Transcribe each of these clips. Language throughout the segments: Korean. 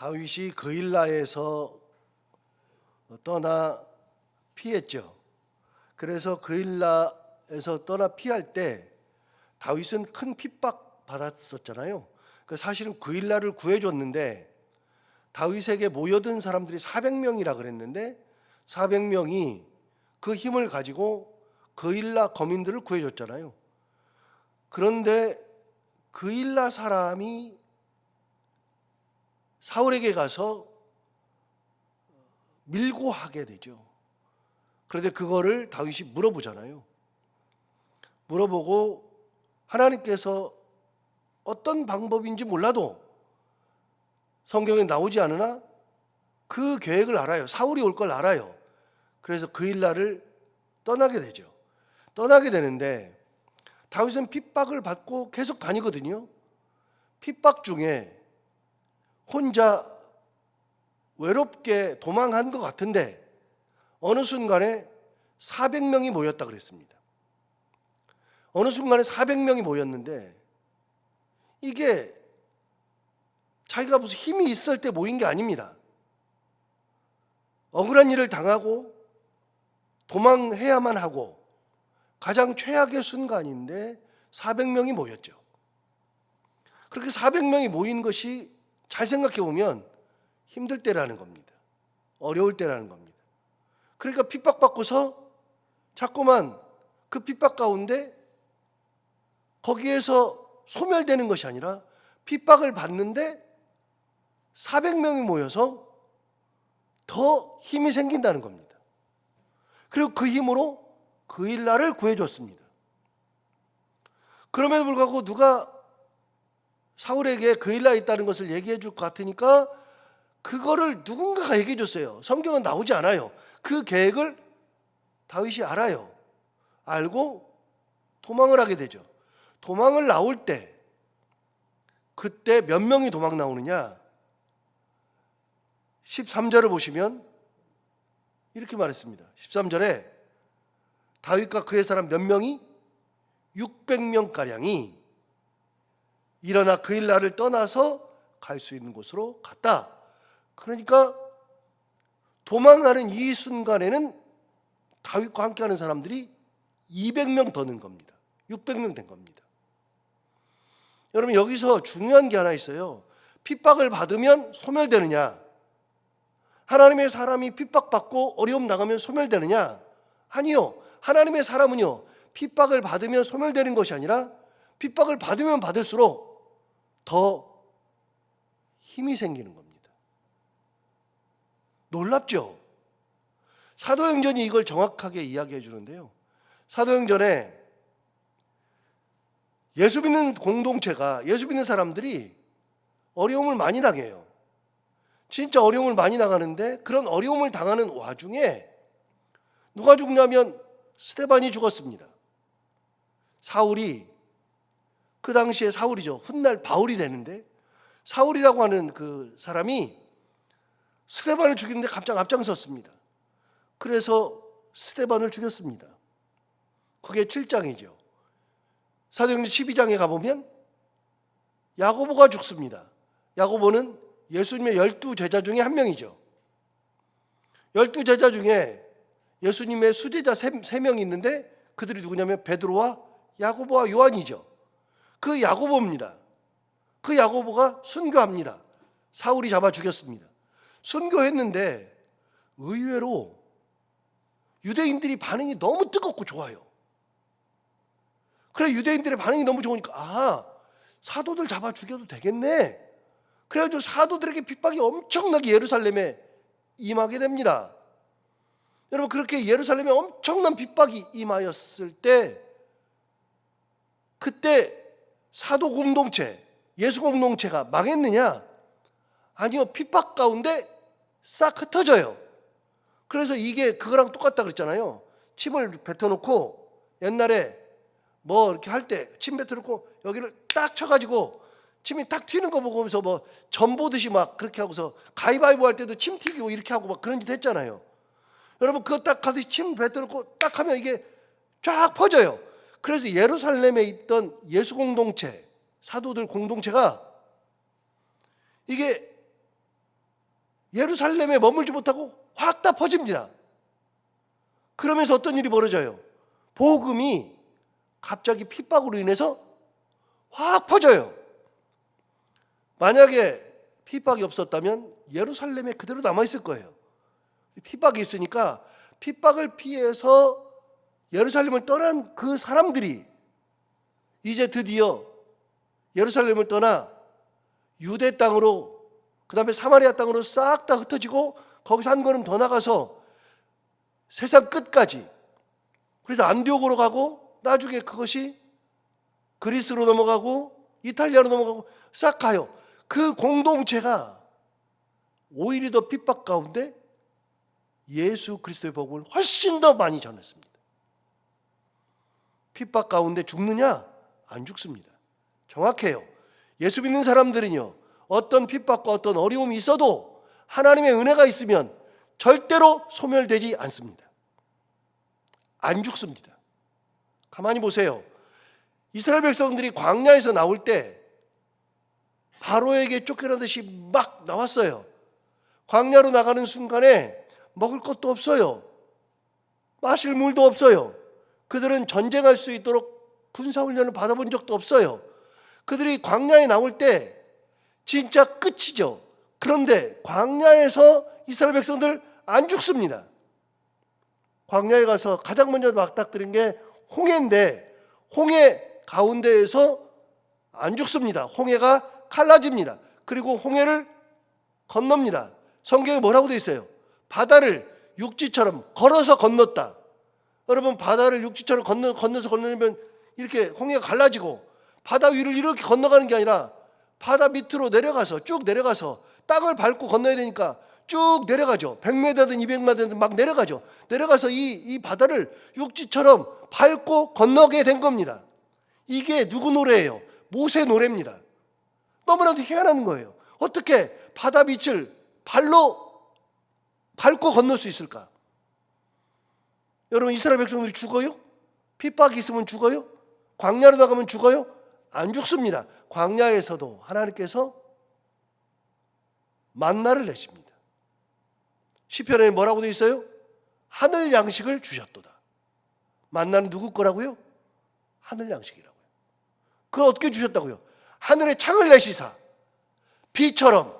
다윗이 그일라에서 떠나 피했죠. 그래서 그일라에서 떠나 피할 때 다윗은 큰 핍박 받았었잖아요. 사실은 그일라를 구해줬는데 다윗에게 모여든 사람들이 400명이라 그랬는데 400명이 그 힘을 가지고 그일라 거민들을 구해줬잖아요. 그런데 그일라 사람이 사울에게 가서 밀고 하게 되죠. 그런데 그거를 다윗이 물어보잖아요. 물어보고 하나님께서 어떤 방법인지 몰라도 성경에 나오지 않으나 그 계획을 알아요. 사울이 올 걸 알아요. 그래서 그일라를 떠나게 되죠. 떠나게 되는데 다윗은 핍박을 받고 계속 다니거든요. 핍박 중에 혼자 외롭게 도망한 것 같은데 어느 순간에 400명이 모였다 그랬습니다. 어느 순간에 400명이 모였는데 이게 자기가 무슨 힘이 있을 때 모인 게 아닙니다. 억울한 일을 당하고 도망해야만 하고 가장 최악의 순간인데 400명이 모였죠. 그렇게 400명이 모인 것이 잘 생각해 보면 힘들 때라는 겁니다. 어려울 때라는 겁니다. 그러니까 핍박받고서 자꾸만 그 핍박 가운데 거기에서 소멸되는 것이 아니라 핍박을 받는데 400명이 모여서 더 힘이 생긴다는 겁니다. 그리고 그 힘으로 그일라를 구해줬습니다. 그럼에도 불구하고 누가 사울에게 그일라에 있다는 것을 얘기해 줄 것 같으니까 그거를 누군가가 얘기해 줬어요. 성경은 나오지 않아요. 그 계획을 다윗이 알아요. 알고 도망을 하게 되죠. 도망을 나올 때 그때 몇 명이 도망 나오느냐? 13절을 보시면 이렇게 말했습니다. 13절에 다윗과 그의 사람 몇 명이 600명가량이 일어나 그일라를 떠나서 갈 수 있는 곳으로 갔다. 그러니까 도망하는 이 순간에는 다윗과 함께하는 사람들이 200명 더 는 겁니다. 600명 된 겁니다. 여러분 여기서 중요한 게 하나 있어요. 핍박을 받으면 소멸되느냐? 하나님의 사람이 핍박받고 어려움 당하면 소멸되느냐? 아니요. 하나님의 사람은요, 핍박을 받으면 소멸되는 것이 아니라 핍박을 받으면 받을수록 더 힘이 생기는 겁니다. 놀랍죠? 사도행전이 이걸 정확하게 이야기해 주는데요. 사도행전에 예수 믿는 공동체가, 예수 믿는 사람들이 어려움을 많이 당해요. 진짜 어려움을 많이 당하는데 그런 어려움을 당하는 와중에 누가 죽냐면 스데반이 죽었습니다. 사울이, 그 당시에 사울이죠. 훗날 바울이 되는데 사울이라고 하는 그 사람이 스데반을 죽이는데 앞장섰습니다. 그래서 스데반을 죽였습니다. 그게 7장이죠. 사도행전 12장에 가보면 야고보가 죽습니다. 야고보는 예수님의 12제자 중에 한 명이죠. 12제자 중에 예수님의 수제자 3명이 있는데 그들이 누구냐면 베드로와 야고보와 요한이죠. 그 야고보입니다. 그 야고보가 순교합니다. 사울이 잡아 죽였습니다. 순교했는데 의외로 유대인들이 반응이 너무 뜨겁고 좋아요. 그래 유대인들의 반응이 너무 좋으니까 사도들 잡아 죽여도 되겠네. 그래가지고 사도들에게 핍박이 엄청나게 예루살렘에 임하게 됩니다. 여러분 그렇게 예루살렘에 엄청난 핍박이 임하였을 때 그때 사도 공동체, 예수 공동체가 망했느냐? 아니요. 핍박 가운데 싹 흩어져요. 그래서 이게 그거랑 똑같다 그랬잖아요. 침을 뱉어놓고 옛날에 뭐 이렇게 할 때 침 뱉어놓고 여기를 딱 쳐가지고 침이 딱 튀는 거 보면서 뭐 전 보듯이 막 그렇게 하고서 가위바위보 할 때도 침 튀기고 이렇게 하고 막 그런 짓 했잖아요. 여러분 그거 딱 하듯이 침 뱉어놓고 딱 하면 이게 쫙 퍼져요. 그래서 예루살렘에 있던 예수 공동체, 사도들 공동체가 이게 예루살렘에 머물지 못하고 확 다 퍼집니다. 그러면서 어떤 일이 벌어져요? 복음이 갑자기 핍박으로 인해서 확 퍼져요. 만약에 핍박이 없었다면 예루살렘에 그대로 남아있을 거예요. 핍박이 있으니까 핍박을 피해서 예루살렘을 떠난 그 사람들이 이제 드디어 예루살렘을 떠나 유대 땅으로, 그 다음에 사마리아 땅으로 싹 다 흩어지고 거기서 한 걸음 더 나가서 세상 끝까지, 그래서 안디옥으로 가고 나중에 그것이 그리스로 넘어가고 이탈리아로 넘어가고 싹 가요. 그 공동체가 오히려 더 핍박 가운데 예수 그리스도의 복음을 훨씬 더 많이 전했습니다. 핍박 가운데 죽느냐? 안 죽습니다. 정확해요. 예수 믿는 사람들은요, 어떤 핍박과 어떤 어려움이 있어도 하나님의 은혜가 있으면 절대로 소멸되지 않습니다. 안 죽습니다. 가만히 보세요. 이스라엘 백성들이 광야에서 나올 때 바로에게 쫓겨나듯이 막 나왔어요. 광야로 나가는 순간에 먹을 것도 없어요. 마실 물도 없어요. 그들은 전쟁할 수 있도록 군사훈련을 받아본 적도 없어요. 그들이 광야에 나올 때 진짜 끝이죠. 그런데 광야에서 이스라엘 백성들 안 죽습니다. 광야에 가서 가장 먼저 맞닥뜨린 게 홍해인데 홍해 가운데에서 안 죽습니다. 홍해가 갈라집니다. 그리고 홍해를 건넙니다. 성경에 뭐라고 되어 있어요? 바다를 육지처럼 걸어서 건넜다. 여러분, 바다를 육지처럼 건너서 건너면 이렇게 홍해가 갈라지고 바다 위를 이렇게 건너가는 게 아니라 바다 밑으로 내려가서 쭉 내려가서 땅을 밟고 건너야 되니까 쭉 내려가죠. 100m든 200m든 막 내려가죠. 내려가서 이 바다를 육지처럼 밟고 건너게 된 겁니다. 이게 누구 노래예요? 모세 노래입니다. 너무나도 희한한 거예요. 어떻게 바다 밑을 발로 밟고 건널 수 있을까? 여러분, 이스라엘 백성들이 죽어요? 핍박이 있으면 죽어요? 광야로 나가면 죽어요? 안 죽습니다. 광야에서도 하나님께서 만나를 내십니다. 시편에 뭐라고 되어 있어요? 하늘 양식을 주셨도다. 만나는 누구 거라고요? 하늘 양식이라고요. 그걸 어떻게 주셨다고요? 하늘에 창을 내시사 비처럼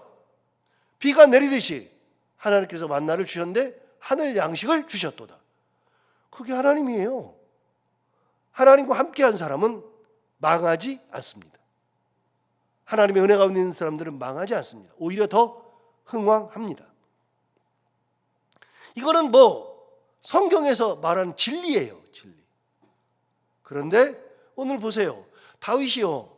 비가 내리듯이 하나님께서 만나를 주셨는데 하늘 양식을 주셨도다. 그게 하나님이에요. 하나님과 함께한 사람은 망하지 않습니다. 하나님의 은혜가 있는 사람들은 망하지 않습니다. 오히려 더 흥왕합니다. 이거는 성경에서 말하는 진리예요. 진리. 그런데 오늘 보세요. 다윗이요,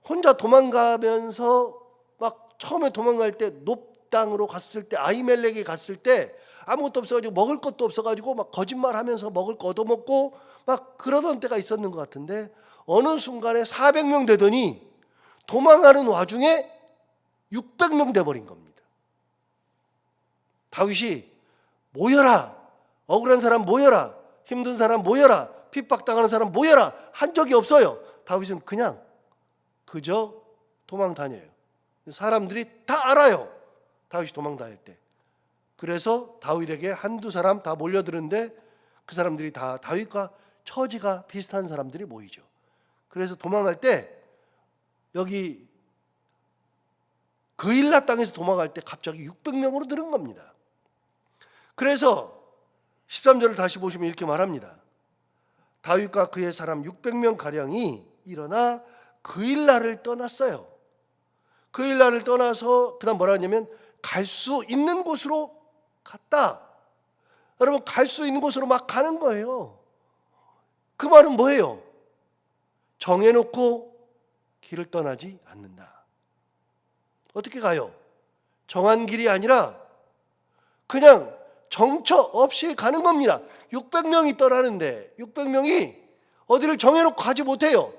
혼자 도망가면서 막 처음에 도망갈 때 높 땅으로 갔을 때, 아히멜렉에 갔을 때 아무것도 없어가지고 먹을 것도 없어가지고 막 거짓말하면서 먹을 거 얻어먹고 막 그러던 때가 있었는 것 같은데 어느 순간에 400명 되더니 도망가는 와중에 600명 돼버린 겁니다. 다윗이 모여라, 억울한 사람 모여라, 힘든 사람 모여라, 핍박당하는 사람 모여라 한 적이 없어요. 다윗은 그냥 그저 도망 다녀요. 사람들이 다 알아요. 다윗이 도망 다닐 때. 그래서 다윗에게 한두 사람 다 몰려드는데 그 사람들이 다 다윗과 처지가 비슷한 사람들이 모이죠. 그래서 도망갈 때 여기 그일라 땅에서 도망갈 때 갑자기 600명으로 늘은 겁니다. 그래서 13절을 다시 보시면 이렇게 말합니다. 다윗과 그의 사람 600명 가량이 일어나 그일라를 떠났어요. 그일라를 떠나서 그다음 뭐라 하냐면 갈 수 있는 곳으로 갔다. 여러분, 갈 수 있는 곳으로 막 가는 거예요. 그 말은 뭐예요? 정해놓고 길을 떠나지 않는다. 어떻게 가요? 정한 길이 아니라 그냥 정처 없이 가는 겁니다. 600명이 떠나는데 600명이 어디를 정해놓고 가지 못해요.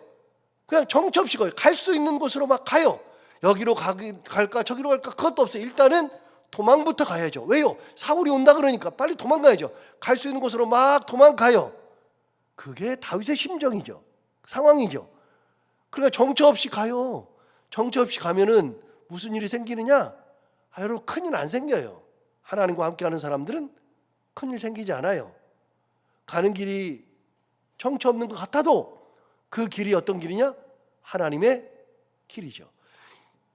그냥 정처 없이 가요. 갈 수 있는 곳으로 막 가요. 여기로 갈까 저기로 갈까 그것도 없어요. 일단은 도망부터 가야죠. 왜요? 사울이 온다 그러니까 빨리 도망가야죠. 갈 수 있는 곳으로 막 도망가요. 그게 다윗의 심정이죠. 상황이죠. 그러니까 정처 없이 가요. 정처 없이 가면은 무슨 일이 생기느냐? 여러분, 큰일 안 생겨요. 하나님과 함께하는 사람들은 큰일 생기지 않아요. 가는 길이 정처 없는 것 같아도 그 길이 어떤 길이냐? 하나님의 길이죠.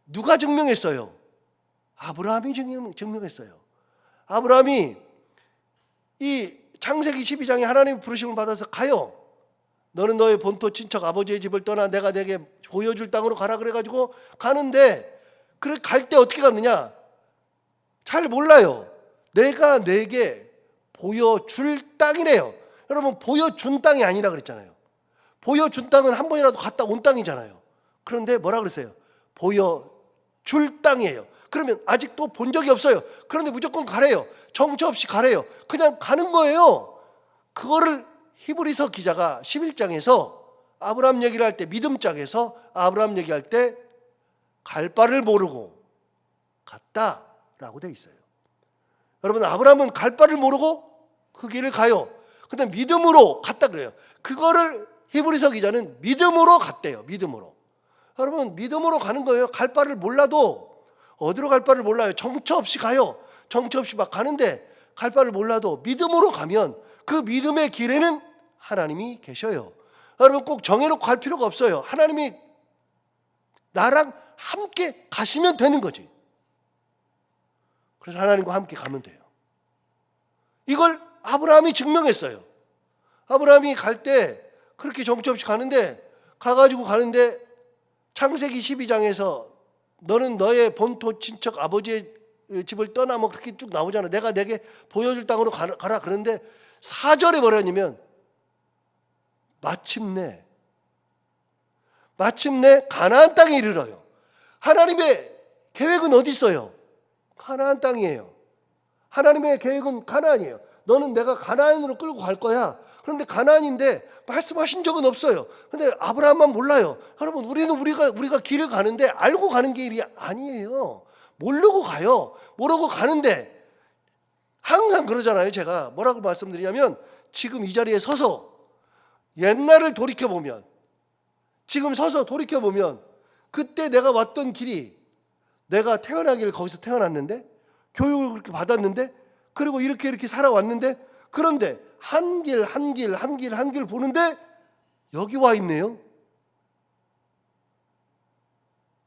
누가 증명했어요? 아브라함이 증명했어요. 아브라함이 이 창세기 12장에 하나님의 부르심을 받아서 가요. 너는 너의 본토 친척 아버지의 집을 떠나 내가 내게 보여줄 땅으로 가라 그래가지고 가는데, 그래 갈 때 어떻게 갔느냐? 잘 몰라요. 내가 내게 보여줄 땅이래요. 여러분, 보여준 땅이 아니라 그랬잖아요. 보여준 땅은 한 번이라도 갔다 온 땅이잖아요. 그런데 뭐라 그랬어요? 보여줄 땅이에요. 그러면 아직도 본 적이 없어요. 그런데 무조건 가래요. 정처 없이 가래요. 그냥 가는 거예요. 그거를 히브리서 기자가 11장에서 아브라함 얘기를 할 때, 믿음장에서 아브라함 얘기할 때 갈 바를 모르고 갔다라고 돼 있어요. 여러분, 아브라함은 갈 바를 모르고 그 길을 가요. 근데 믿음으로 갔다 그래요. 그거를 히브리서 기자는 믿음으로 갔대요. 믿음으로. 여러분, 믿음으로 가는 거예요. 갈 바를 몰라도, 어디로 갈 바를 몰라요. 정처 없이 가요. 정처 없이 막 가는데 갈 바를 몰라도 믿음으로 가면 그 믿음의 길에는 하나님이 계셔요. 여러분, 꼭 정해놓고 갈 필요가 없어요. 하나님이 나랑 함께 가시면 되는 거지. 그래서 하나님과 함께 가면 돼요. 이걸 아브라함이 증명했어요. 아브라함이 갈 때 그렇게 정처 없이 가는데, 창세기 12장에서 너는 너의 본토 친척 아버지의 집을 떠나 뭐 그렇게 쭉 나오잖아. 내가 내게 보여줄 땅으로 가라. 그런데 4절에 뭐라냐면 마침내 가나안 땅에 이르러요. 하나님의 계획은 어디 있어요? 가나안 땅이에요. 하나님의 계획은 가나안이에요. 너는 내가 가나안으로 끌고 갈 거야. 그런데 가나안인데 말씀하신 적은 없어요. 근데 아브라함만 몰라요. 여러분, 우리가 길을 가는데 알고 가는 길이 아니에요. 모르고 가요. 모르고 가는데 항상 그러잖아요. 제가 뭐라고 말씀드리냐면, 지금 이 자리에 서서 옛날을 돌이켜보면, 그때 내가 왔던 길이, 내가 태어나기를 거기서 태어났는데, 교육을 그렇게 받았는데, 그리고 이렇게 살아왔는데, 그런데 한 길 보는데 여기 와 있네요.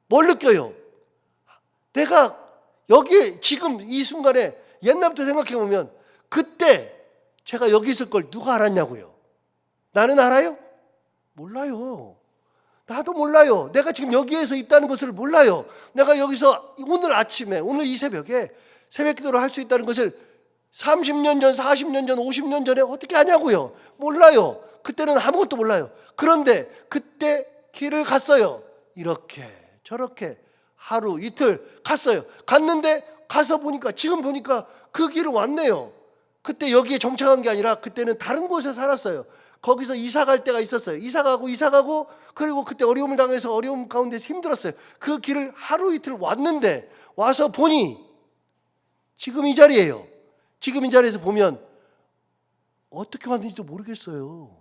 뭘 느껴요? 내가 여기 지금 이 순간에 옛날부터 생각해보면, 그때 제가 여기 있을 걸 누가 알았냐고요? 나는 알아요? 몰라요. 나도 몰라요. 내가 지금 여기에서 있다는 것을 몰라요. 내가 여기서 오늘 아침에, 오늘 이 새벽에 새벽 기도를 할 수 있다는 것을 30년 전, 40년 전, 50년 전에 어떻게 아냐고요? 몰라요. 그때는 아무것도 몰라요. 그런데 그때 길을 갔어요. 이렇게 저렇게 하루 이틀 갔어요. 갔는데 가서 보니까, 지금 보니까 그 길을 왔네요. 그때 여기에 정착한 게 아니라 그때는 다른 곳에 살았어요. 거기서 이사 갈 때가 있었어요. 이사 가고 그리고 그때 어려움을 당해서 어려움 가운데서 힘들었어요. 그 길을 하루 이틀 왔는데, 와서 보니 지금 이 자리예요. 지금 이 자리에서 보면 어떻게 왔는지도 모르겠어요.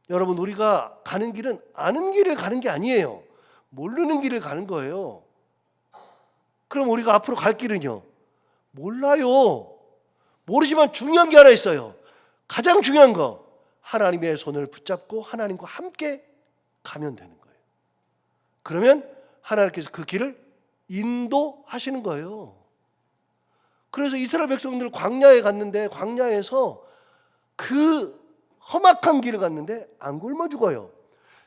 여러분, 우리가 가는 길은 아는 길을 가는 게 아니에요. 모르는 길을 가는 거예요. 그럼 우리가 앞으로 갈 길은요? 몰라요. 모르지만 중요한 게 하나 있어요. 가장 중요한 거, 하나님의 손을 붙잡고 하나님과 함께 가면 되는 거예요. 그러면 하나님께서 그 길을 인도하시는 거예요. 그래서 이스라엘 백성들 광야에 갔는데, 광야에서 그 험악한 길을 갔는데 안 굶어 죽어요.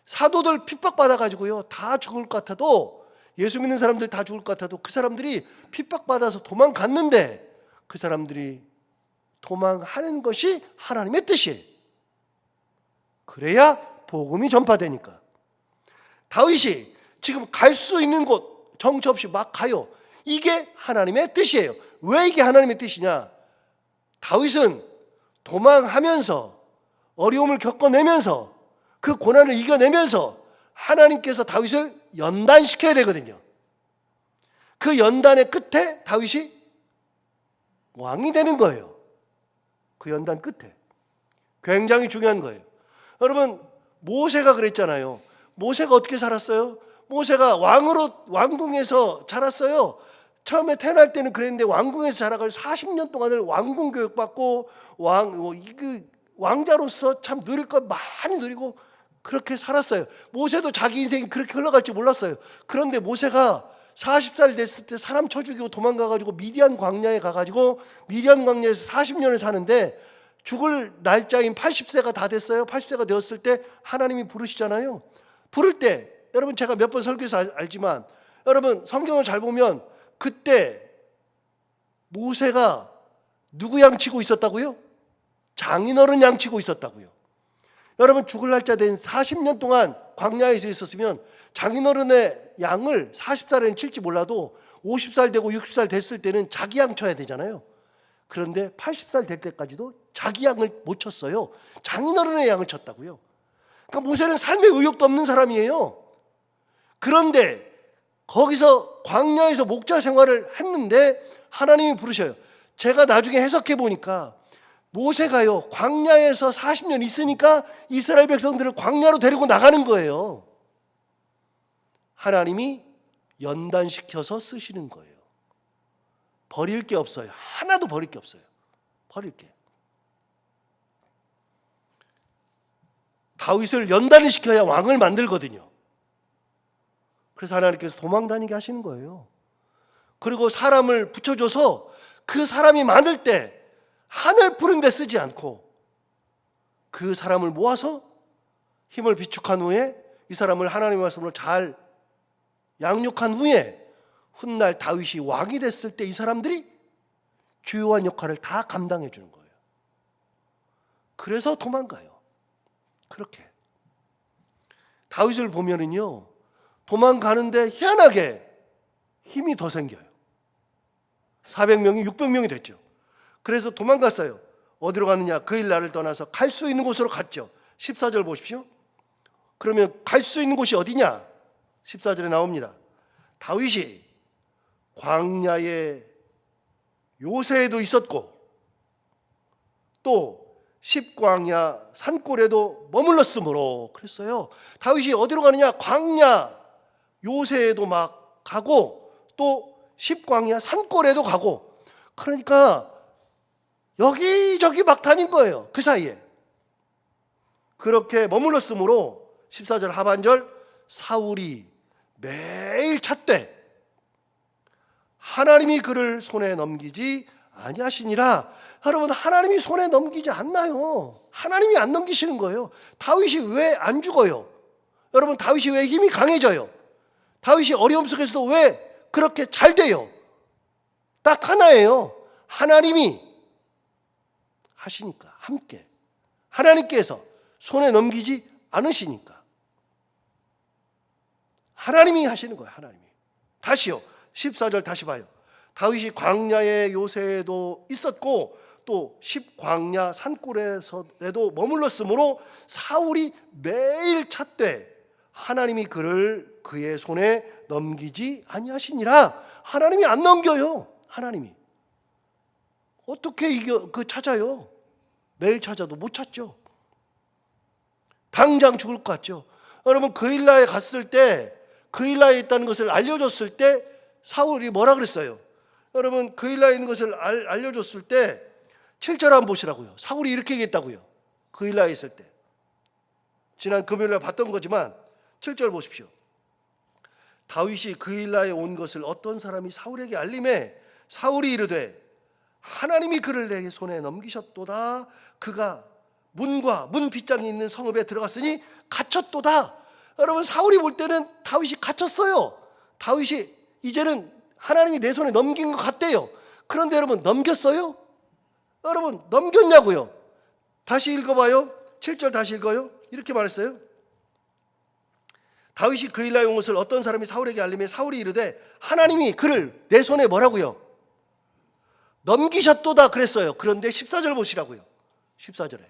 사도들 핍박받아가지고요, 다 죽을 것 같아도, 예수 믿는 사람들 다 죽을 것 같아도 그 사람들이 핍박받아서 도망갔는데, 그 사람들이 도망하는 것이 하나님의 뜻이에요. 그래야 복음이 전파되니까. 다윗이 지금 갈 수 있는 곳 정처 없이 막 가요. 이게 하나님의 뜻이에요. 왜 이게 하나님의 뜻이냐? 다윗은 도망하면서, 어려움을 겪어내면서, 그 고난을 이겨내면서 하나님께서 다윗을 연단시켜야 되거든요. 그 연단의 끝에 다윗이 왕이 되는 거예요. 그 연단 끝에. 굉장히 중요한 거예요. 여러분, 모세가 그랬잖아요. 모세가 어떻게 살았어요? 모세가 왕궁에서 자랐어요. 처음에 태어날 때는 그랬는데 왕궁에서 자라가지고 40년 동안을 왕궁 교육받고 왕자로서 참 누릴 것 많이 누리고 그렇게 살았어요. 모세도 자기 인생이 그렇게 흘러갈 줄 몰랐어요. 그런데 모세가 40살 됐을 때 사람 쳐 죽이고 도망가가지고 미디안 광야에 가가지고 미디안 광야에서 40년을 사는데 죽을 날짜인 80세가 다 됐어요. 80세가 되었을 때 하나님이 부르시잖아요. 부를 때 여러분 제가 몇 번 설교해서 알지만 여러분 성경을 잘 보면 그때 모세가 누구 양치고 있었다고요? 장인어른 양치고 있었다고요. 여러분 죽을 날짜 된 40년 동안 광야에서 있었으면 장인어른의 양을 40살에는 칠지 몰라도 50살 되고 60살 됐을 때는 자기 양 쳐야 되잖아요. 그런데 80살 될 때까지도 자기 양을 못 쳤어요. 장인어른의 양을 쳤다고요. 그러니까 모세는 삶의 의욕도 없는 사람이에요. 그런데 거기서 광야에서 목자 생활을 했는데 하나님이 부르셔요. 제가 나중에 해석해 보니까 모세가요 광야에서 40년 있으니까 이스라엘 백성들을 광야로 데리고 나가는 거예요. 하나님이 연단시켜서 쓰시는 거예요. 버릴 게 없어요. 하나도 버릴 게 없어요. 버릴 게. 다윗을 연단을 시켜야 왕을 만들거든요. 그래서 하나님께서 도망 다니게 하시는 거예요. 그리고 사람을 붙여줘서 그 사람이 많을 때 하늘 푸른 데 쓰지 않고 그 사람을 모아서 힘을 비축한 후에 이 사람을 하나님의 말씀으로 잘 양육한 후에 훗날 다윗이 왕이 됐을 때 이 사람들이 주요한 역할을 다 감당해 주는 거예요. 그래서 도망가요. 그렇게 다윗을 보면은요 도망가는데 희한하게 힘이 더 생겨요. 400명이 600명이 됐죠. 그래서 도망갔어요. 어디로 가느냐? 그 일 나를 떠나서 갈 수 있는 곳으로 갔죠. 14절 보십시오. 그러면 갈 수 있는 곳이 어디냐? 14절에 나옵니다. 다윗이 광야의 요새에도 있었고 또 십광야 산골에도 머물렀으므로 그랬어요. 다윗이 어디로 가느냐? 광야 요새에도 막 가고 또 십광야 산골에도 가고 그러니까 여기저기 막 다닌 거예요. 그 사이에. 그렇게 머물렀으므로 14절 하반절 사울이 매일 찾되 하나님이 그를 손에 넘기지 아니하시니라. 여러분 하나님이 손에 넘기지 않나요? 하나님이 안 넘기시는 거예요. 다윗이 왜 안 죽어요? 여러분 다윗이 왜 힘이 강해져요? 다윗이 어려움 속에서도 왜 그렇게 잘 돼요? 딱 하나예요. 하나님이 하시니까 함께 하나님께서 손에 넘기지 않으시니까 하나님이 하시는 거예요. 하나님이. 다시요 14절 다시 봐요. 다윗이 광야의 요새에도 있었고 또 십광야 산골에도 머물렀으므로 사울이 매일 찾되 하나님이 그를 그의 손에 넘기지 아니하시니라. 하나님이 안 넘겨요. 하나님이 어떻게 찾아요? 매일 찾아도 못 찾죠. 당장 죽을 것 같죠. 여러분 그일라에 갔을 때 그일라에 있다는 것을 알려줬을 때 사울이 뭐라 그랬어요? 여러분 그일라에 있는 것을 알려줬을 때 7절 한번 보시라고요. 사울이 이렇게 얘기했다고요. 그일라에 있을 때. 지난 금요일에 봤던 거지만 7절 보십시오. 다윗이 그일라에 온 것을 어떤 사람이 사울에게 알림해 사울이 이르되 하나님이 그를 내 손에 넘기셨도다. 그가 문과 문 빗장이 있는 성읍에 들어갔으니 갇혔도다. 여러분 사울이 볼 때는 다윗이 갇혔어요. 다윗이 이제는 하나님이 내 손에 넘긴 것 같대요. 그런데 여러분 넘겼어요? 여러분 넘겼냐고요? 다시 읽어봐요. 7절 다시 읽어요. 이렇게 말했어요. 다윗이 그일라에 온 것을 어떤 사람이 사울에게 알림해 사울이 이르되 하나님이 그를 내 손에 뭐라고요? 넘기셨도다 그랬어요. 그런데 14절 보시라고요. 14절에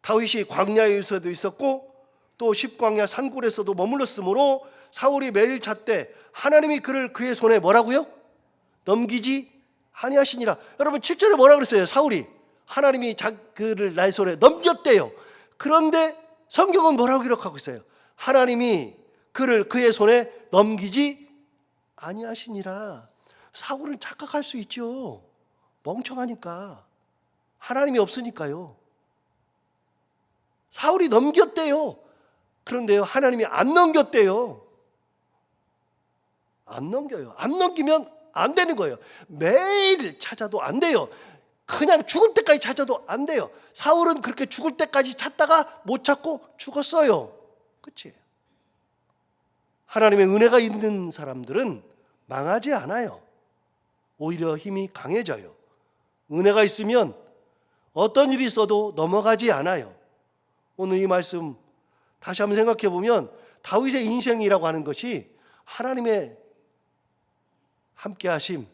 다윗이 광야에 요새도 있었고 또 십광야 산골에서도 머물렀으므로 사울이 매일 찾되 하나님이 그를 그의 손에 뭐라고요? 넘기지 아니하시니라. 여러분 7절에 뭐라 그랬어요? 사울이 하나님이 그를 나의 손에 넘겼대요. 그런데 성경은 뭐라고 기록하고 있어요? 하나님이 그를 그의 손에 넘기지 아니하시니라. 사울은 착각할 수 있죠. 멍청하니까. 하나님이 없으니까요. 사울이 넘겼대요. 그런데요, 하나님이 안 넘겼대요. 안 넘겨요. 안 넘기면 안 되는 거예요. 매일 찾아도 안 돼요. 그냥 죽을 때까지 찾아도 안 돼요. 사울은 그렇게 죽을 때까지 찾다가 못 찾고 죽었어요. 그치? 하나님의 은혜가 있는 사람들은 망하지 않아요. 오히려 힘이 강해져요. 은혜가 있으면 어떤 일이 있어도 넘어가지 않아요. 오늘 이 말씀 다시 한번 생각해 보면 다윗의 인생이라고 하는 것이 하나님의 함께 하심,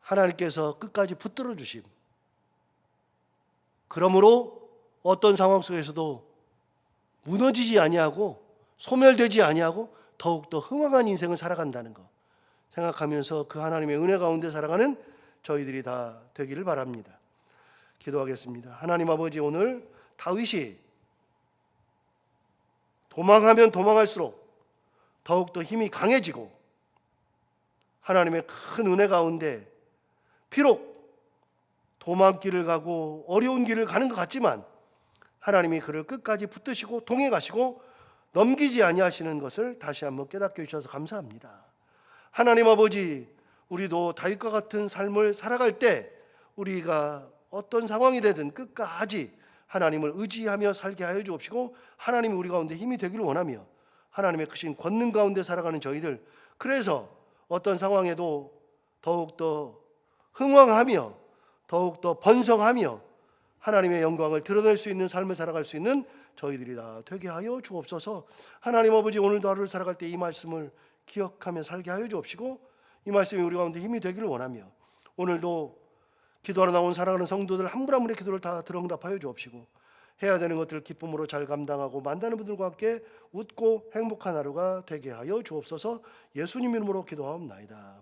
하나님께서 끝까지 붙들어 주심. 그러므로 어떤 상황 속에서도 무너지지 아니하고 소멸되지 아니하고 더욱더 흥왕한 인생을 살아간다는 것 생각하면서 그 하나님의 은혜 가운데 살아가는 저희들이 다 되기를 바랍니다. 기도하겠습니다. 하나님 아버지, 오늘 다윗이 도망하면 도망할수록 더욱더 힘이 강해지고 하나님의 큰 은혜 가운데 비록 도망길을 가고 어려운 길을 가는 것 같지만 하나님이 그를 끝까지 붙드시고 통해 가시고 넘기지 아니하시는 것을 다시 한번 깨닫게 해주셔서 감사합니다. 하나님 아버지, 우리도 다윗과 같은 삶을 살아갈 때 우리가 어떤 상황이 되든 끝까지 하나님을 의지하며 살게 하여 주옵시고 하나님이 우리 가운데 힘이 되기를 원하며 하나님의 크신 권능 가운데 살아가는 저희들, 그래서 어떤 상황에도 더욱더 흥왕하며 더욱더 번성하며 하나님의 영광을 드러낼 수 있는 삶을 살아갈 수 있는 저희들이 다 되게 하여 주옵소서. 하나님 아버지, 오늘도 하루를 살아갈 때 이 말씀을 기억하며 살게 하여 주옵시고 이 말씀이 우리 가운데 힘이 되기를 원하며 오늘도 기도하러 나온 사랑하는 성도들 한 분 한 분의 기도를 다 들응답하여 주옵시고 해야 되는 것들을 기쁨으로 잘 감당하고 만나는 분들과 함께 웃고 행복한 하루가 되게 하여 주옵소서. 예수님 이름으로 기도하옵나이다.